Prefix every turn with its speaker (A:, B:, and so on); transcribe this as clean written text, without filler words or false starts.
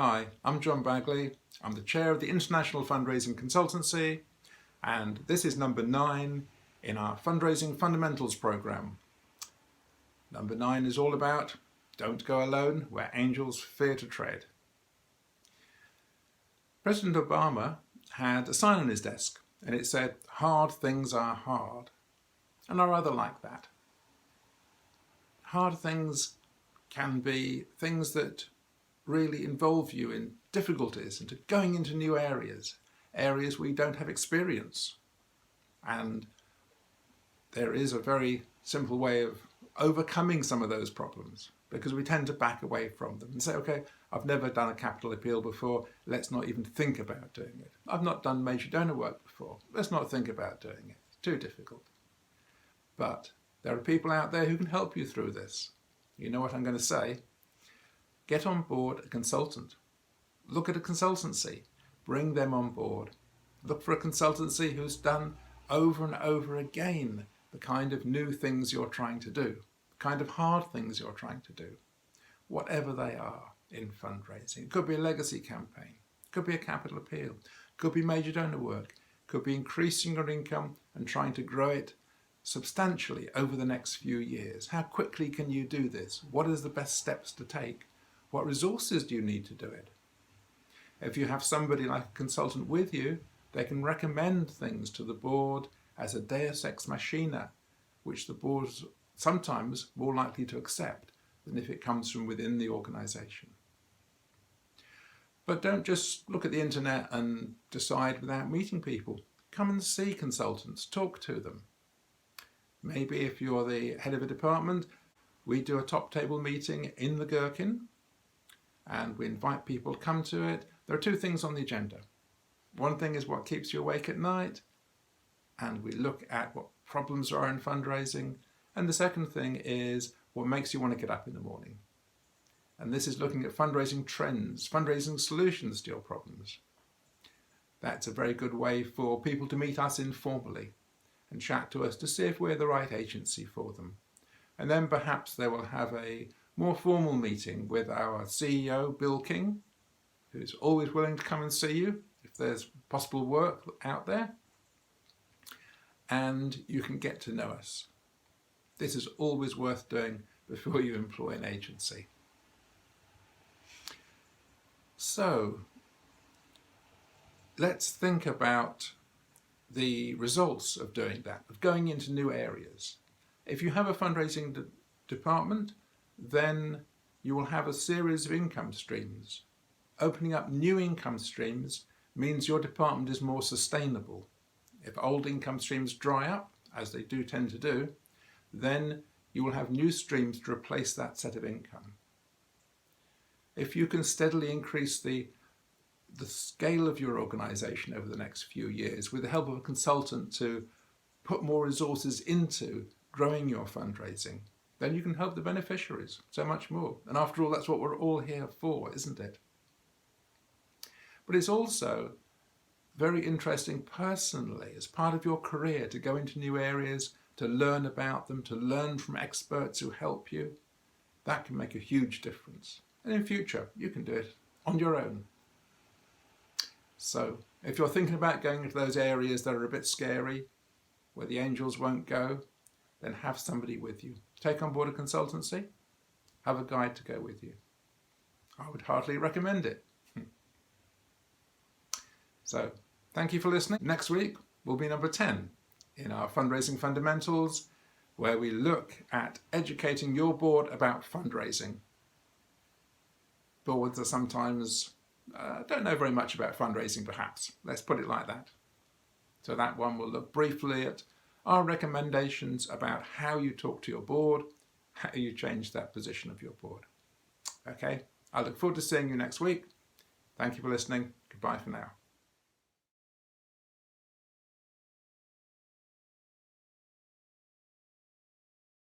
A: Hi, I'm John Bagley. I'm the chair of the International Fundraising Consultancy, and this is number 9 in our Fundraising Fundamentals program. Number 9 is all about Don't Go Alone, Where Angels Fear to Tread. President Obama had a sign on his desk, and it said, "Hard things are hard." And I rather like that. Hard things can be things that really involve you in difficulties and going into new areas where you don't have experience. And there is a very simple way of overcoming some of those problems, because we tend to back away from them and say, okay, I've never done a capital appeal before, let's not even think about doing it. I've not done major donor work before, let's not think about doing it. It's too difficult. But there are people out there who can help you through this. You know what I'm going to say? Get on board a consultant. Look at a consultancy. Bring them on board. Look for a consultancy who's done over and over again the kind of new things you're trying to do, the kind of hard things you're trying to do, whatever they are in fundraising. It could be a legacy campaign, it could be a capital appeal, it could be major donor work, it could be increasing your income and trying to grow it substantially over the next few years. How quickly can you do this? What is the best steps to take? What resources do you need to do it? If you have somebody like a consultant with you, they can recommend things to the board as a deus ex machina, which the board's sometimes more likely to accept than if it comes from within the organisation. But don't just look at the internet and decide without meeting people. Come and see consultants, talk to them. Maybe if you're the head of a department, we do a top table meeting in the Gherkin, and we invite people to come to it. There are 2 things on the agenda. One thing is what keeps you awake at night, and we look at what problems are in fundraising. And the second thing is what makes you want to get up in the morning. And this is looking at fundraising trends, fundraising solutions to your problems. That's a very good way for people to meet us informally and chat to us to see if we're the right agency for them. And then perhaps they will have a more formal meeting with our CEO, Bill King, who's always willing to come and see you if there's possible work out there. And you can get to know us. This is always worth doing before you employ an agency. So let's think about the results of doing that, of going into new areas. If you have a fundraising department, then you will have a series of income streams. Opening up new income streams means your department is more sustainable. If old income streams dry up, as they do tend to do, then you will have new streams to replace that set of income. If you can steadily increase the scale of your organisation over the next few years with the help of a consultant to put more resources into growing your fundraising, then you can help the beneficiaries so much more. And after all, that's what we're all here for, isn't it? But it's also very interesting personally, as part of your career, to go into new areas, to learn about them, to learn from experts who help you. That can make a huge difference. And in future, you can do it on your own. So if you're thinking about going into those areas that are a bit scary, where the angels won't go, then have somebody with you. Take on board a consultancy, have a guide to go with you. I would heartily recommend it. So thank you for listening. Next week will be number 10 in our Fundraising Fundamentals, where we look at educating your board about fundraising. Boards are sometimes don't know very much about fundraising, perhaps. Let's put it like that. So that one will look briefly at our recommendations about how you talk to your board, how you change that position of your board. Okay, I look forward to seeing you next week. Thank you for listening. Goodbye for now.